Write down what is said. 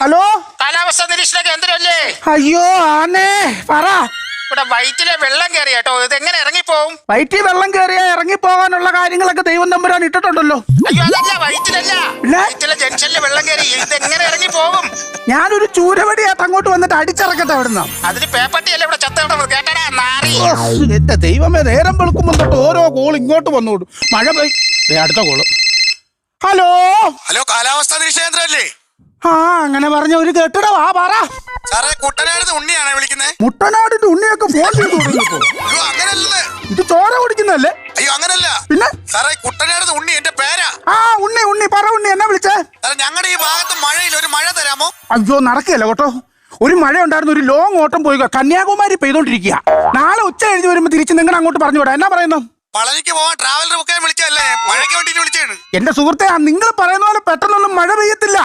Hello, കാലാവസ്ഥ നിരീക്ഷണ കേന്ദ്രമല്ലേ? അയ്യോ ആന്നേ, പറ. ഇവിടെ വയറ്റിലെ വെള്ളം കയറി കേട്ടോ. ഇത് എങ്ങനെ ഇറങ്ങിപ്പോവും? വയറ്റിൽ വെള്ളം കയറിയാ ഇറങ്ങി പോകാനുള്ള കാര്യങ്ങളൊക്കെ ദൈവം തമ്പുരാൻ ഇട്ടിട്ടുണ്ടല്ലോ. അയ്യോ അതല്ല, വയറ്റിലല്ല, പിന്നെ? വയറ്റിലെ ജംഗ്ഷനിൽ വെള്ളം കയറി. ഇത് എങ്ങനെ ഇറങ്ങി പോകും? ഞാനൊരു ചൂരവടിയായിട്ട് അങ്ങോട്ട് വന്നിട്ട് അടിച്ചിറക്കട്ടെ അവിടുന്ന്. അതിന് പേപ്പട്ടിയല്ലേ ഇവിടെ ചത്ത കിടന്നത്? കേട്ടടാ നാറി. എന്റെ ദൈവമേ, നേരം വെളുക്കുമ്പോൾ തൊട്ട് ഓരോ കോൾ ഇങ്ങോട്ട് വന്നോടും. മഴ പെയ്. അടുത്ത കോള്. ഹലോ ഹലോ, കാലാവസ്ഥ നിരീക്ഷണ കേന്ദ്രമല്ലേ? ആ, അങ്ങനെ പറഞ്ഞ ഒരു കെട്ടിട. വാ, പറ. സാറേ, കുട്ടനാട് ഉണ്ണിയാണേ വിളിക്കുന്നത്. മുട്ടനാടിന്റെ ഉണ്ണിയൊക്കെ ഫോൺ ചെയ്ത് തുടങ്ങിയപ്പോ. അയ്യോ അങ്ങനല്ലേ, ഇത് ചോര കുടിക്കുന്നല്ലേ? അയ്യോ അങ്ങനല്ല. പിന്നെ സാറേ, കുട്ടനാട് ഉണ്ണി എന്റെ പേരാ. ആ, ഉണ്ണി പറ. ഉണ്ണി എന്നെ വിളിച്ചേ. സാറേ, ഞങ്ങളുടെ ഈ ഭാഗത്ത് മഴയിൽ ഒരു മഴ തരാമോ? അയ്യോ നടക്കുകയല്ല കേട്ടോ. ഒരു മഴ ഉണ്ടായിരുന്നു, ഒരു ലോങ് ഓട്ടം പോയി കന്യാകുമാരി പെയ്തോണ്ടിരിക്കുക. നാളെ ഉച്ച കഴിഞ്ഞ് വരുമ്പോ തിരിച്ച് നിങ്ങൾ അങ്ങോട്ട് പറഞ്ഞു വിടാം. എന്നാ പറയുന്നു? പളനിക്ക് പോവാൻ ട്രാവലർ ബുക്ക് ചെയ്യാൻ വിളിച്ചല്ലേ? മഴയ്ക്ക് വേണ്ടിട്ട് വിളിച്ചാണ്. എന്റെ സുഹൃത്തെ, നിങ്ങൾ പറയുന്ന പോലെ പെട്ടെന്നൊന്നും മഴ പെയ്യത്തില്ല.